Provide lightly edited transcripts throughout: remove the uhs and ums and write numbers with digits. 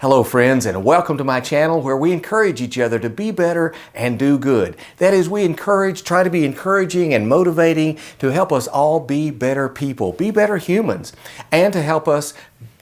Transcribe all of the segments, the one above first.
Hello friends, and welcome to my channel where we encourage each other to be better and do good. That is, we try to be encouraging and motivating to help us all be better people, be better humans, and to help us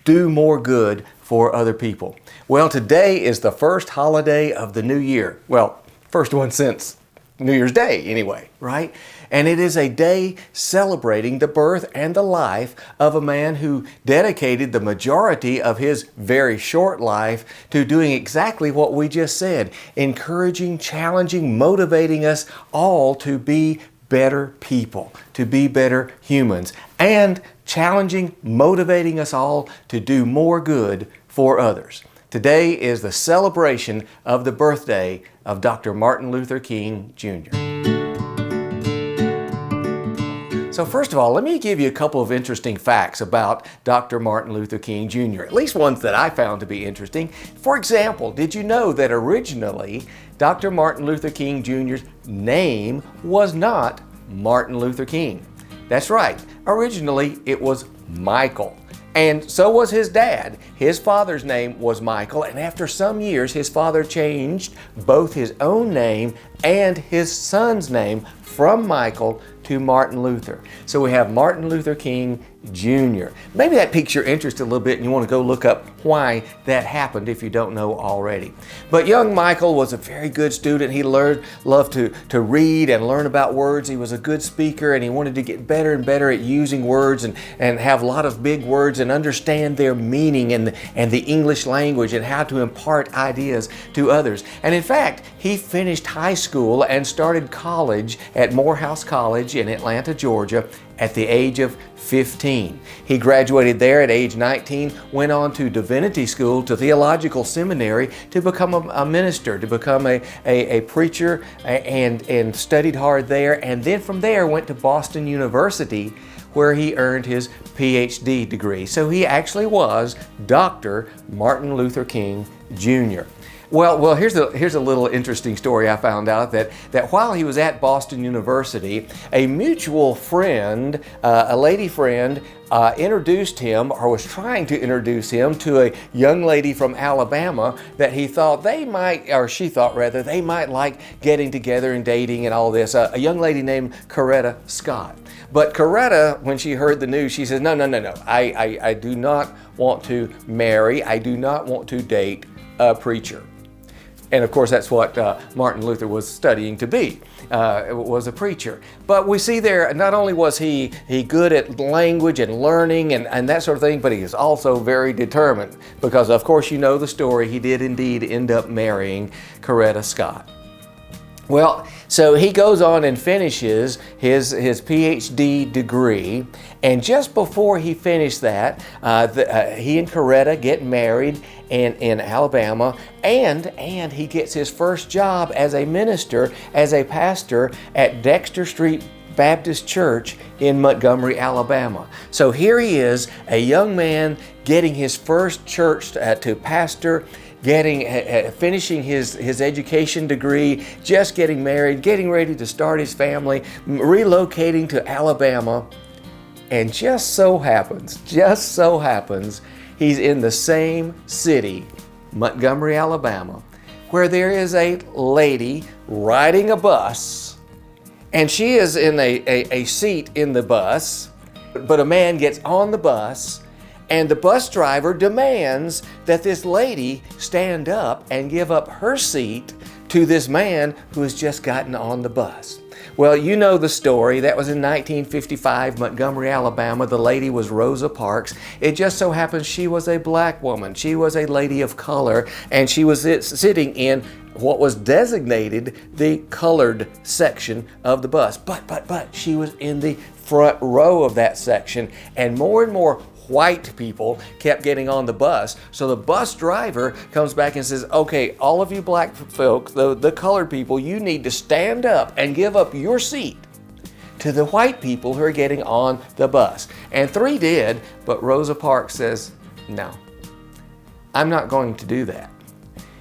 do more good for other people. Well, today is the first holiday of the new year. Well, first one since New Year's Day anyway, right? And it is a day celebrating the birth and the life of a man who dedicated the majority of his very short life to doing exactly what we just said, encouraging, challenging, motivating us all to be better people, to be better humans, and challenging, motivating us all to do more good for others. Today is the celebration of the birthday of Dr. Martin Luther King, Jr. So first of all, let me give you a couple of interesting facts about Dr. Martin Luther King Jr., at least ones that I found to be interesting. For example, did you know that originally Dr. Martin Luther King Jr.'s name was not Martin Luther King? That's right. Originally, it was Michael. And so was his dad. His father's name was Michael, and after some years, his father changed both his own name and his son's name from Michael to Martin Luther. So we have Martin Luther King Jr. Maybe that piques your interest a little bit and you want to go look up why that happened if you don't know already. But young Michael was a very good student. He loved to read and learn about words. He was a good speaker and he wanted to get better and better at using words and have a lot of big words and understand their meaning and the English language and how to impart ideas to others. And in fact, he finished high school and started college at Morehouse College in Atlanta, Georgia at the age of 15. He graduated there at age 19, went on to divinity school, to theological seminary to become a minister, to become a preacher, and studied hard there. And then from there went to Boston University where he earned his PhD degree. So he actually was Dr. Martin Luther King Jr. Well, here's a little interesting story I found out that while he was at Boston University, a mutual friend, a lady friend, introduced him, or was trying to introduce him to a young lady from Alabama that he thought they might, or she thought rather, they might like getting together and dating and all this. A young lady named Coretta Scott. But Coretta, when she heard the news, she says, no, I do not want to marry, I do not want to date a preacher. And of course, that's what Martin Luther was studying to be, was a preacher. But we see there, not only was he good at language and learning and that sort of thing, but he is also very determined because, of course, you know the story. He did indeed end up marrying Coretta Scott. Well, so he goes on and finishes his PhD degree, and just before he finished that, he and Coretta get married in Alabama, and he gets his first job as a minister, as a pastor at Dexter Street Baptist Church in Montgomery, Alabama. So here he is, a young man getting his first church to pastor, finishing his education degree, just getting married, getting ready to start his family, relocating to Alabama, and just so happens, he's in the same city, Montgomery, Alabama, where there is a lady riding a bus, and she is in a seat in the bus, but a man gets on the bus, and the bus driver demands that this lady stand up and give up her seat to this man who has just gotten on the bus. Well, you know the story. That was in 1955, Montgomery, Alabama. The lady was Rosa Parks. It just so happens she was a black woman. She was a lady of color, and she was sitting in what was designated the colored section of the bus. But she was in the front row of that section, and more white people kept getting on the bus. So the bus driver comes back and says, okay, all of you black folk, the colored people, you need to stand up and give up your seat to the white people who are getting on the bus. And 3 did, but Rosa Parks says, no, I'm not going to do that.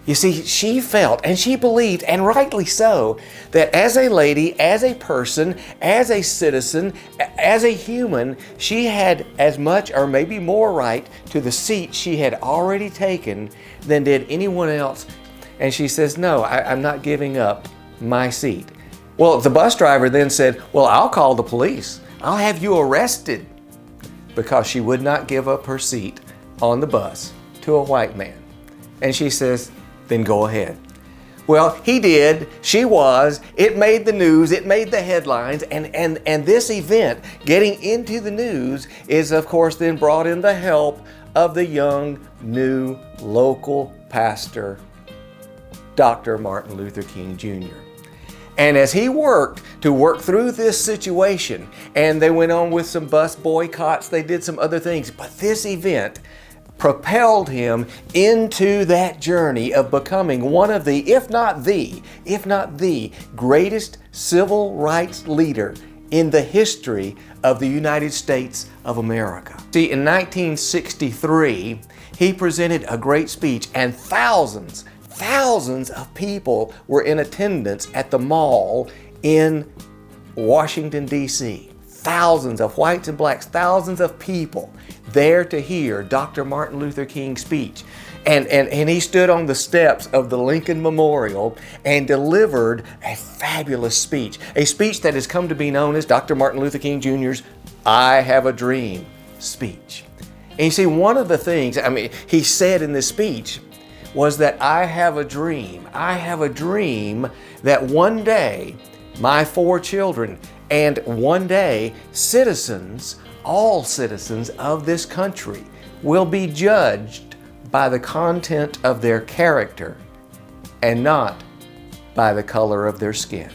You see, she felt and she believed, and rightly so, that as a lady, as a person, as a citizen, as a human, she had as much or maybe more right to the seat she had already taken than did anyone else. And she says, no, I'm not giving up my seat. Well, the bus driver then said, well, I'll call the police. I'll have you arrested, because she would not give up her seat on the bus to a white man. And she says, then go ahead. Well, he did. She was. It made the news. It made the headlines. And this event, getting into the news, is of course then brought in the help of the young, new, local pastor, Dr. Martin Luther King Jr. And as he worked through this situation, and they went on with some bus boycotts, they did some other things, but this event propelled him into that journey of becoming one of the, if not the greatest civil rights leader in the history of the United States of America. See, in 1963, he presented a great speech, and thousands of people were in attendance at the mall in Washington, D.C. Thousands of whites and blacks, thousands of people there to hear Dr. Martin Luther King's speech. And he stood on the steps of the Lincoln Memorial and delivered a fabulous speech, a speech that has come to be known as Dr. Martin Luther King Jr.'s I Have a Dream speech. And you see, one of the things, he said in this speech was that I have a dream. I have a dream that one day my 4 children and one day citizens, all citizens of this country, will be judged by the content of their character and not by the color of their skin.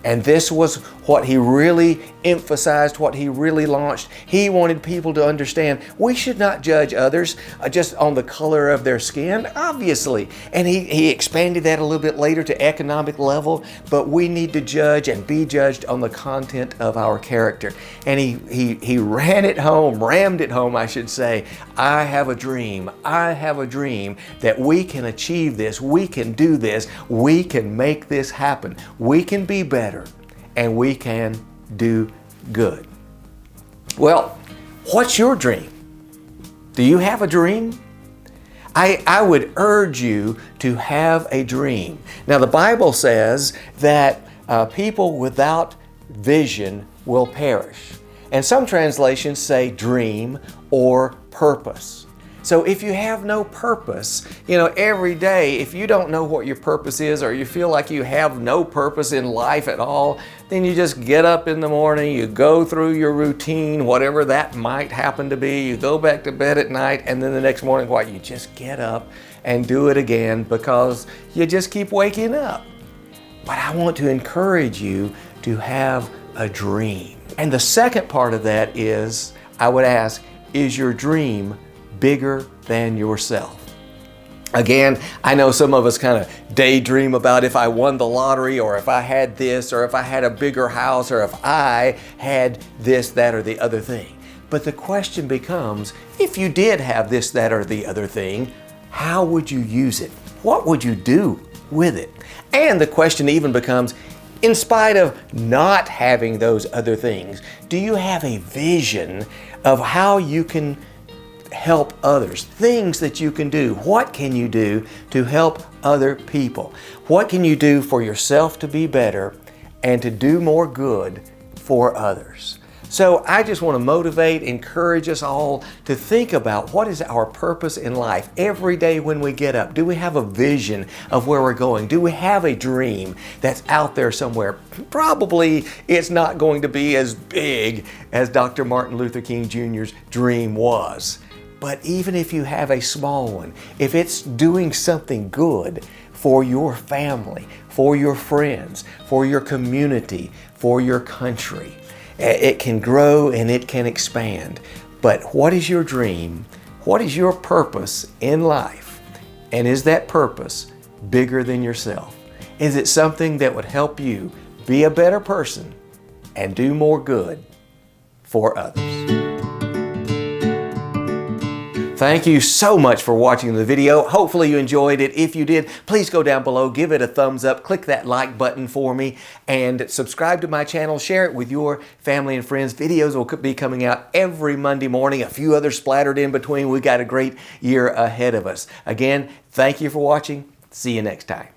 And this was what he really emphasized, what he really launched. He wanted people to understand we should not judge others just on the color of their skin, obviously. And he expanded that a little bit later to economic level, but we need to judge and be judged on the content of our character. And he rammed it home, I should say. I have a dream. I have a dream that we can achieve this. We can do this. We can make this happen. We can be better. And we can do good. Well, what's your dream? Do you have a dream? I would urge you to have a dream. Now, the Bible says that people without vision will perish. And some translations say dream or purpose. So if you have no purpose, every day, if you don't know what your purpose is, or you feel like you have no purpose in life at all, then you just get up in the morning, you go through your routine, whatever that might happen to be, you go back to bed at night, and then the next morning, you just get up and do it again because you just keep waking up. But I want to encourage you to have a dream. And the second part of that is, I would ask, is your dream bigger than yourself? Again, I know some of us kind of daydream about if I won the lottery, or if I had this, or if I had a bigger house, or if I had this, that, or the other thing. But the question becomes, if you did have this, that, or the other thing, how would you use it? What would you do with it? And the question even becomes, in spite of not having those other things, do you have a vision of how you can help others, things that you can do? What can you do to help other people? What can you do for yourself to be better and to do more good for others? So I just want to motivate, encourage us all to think about what is our purpose in life every day when we get up. Do we have a vision of where we're going? Do we have a dream that's out there somewhere? Probably it's not going to be as big as Dr. Martin Luther King Jr.'s dream was. But even if you have a small one, if it's doing something good for your family, for your friends, for your community, for your country, it can grow and it can expand. But what is your dream? What is your purpose in life? And is that purpose bigger than yourself? Is it something that would help you be a better person and do more good for others? Thank you so much for watching the video. Hopefully you enjoyed it. If you did, please go down below, give it a thumbs up, click that like button for me, and subscribe to my channel. Share it with your family and friends. Videos will be coming out every Monday morning, a few others splattered in between. We've got a great year ahead of us. Again, thank you for watching. See you next time.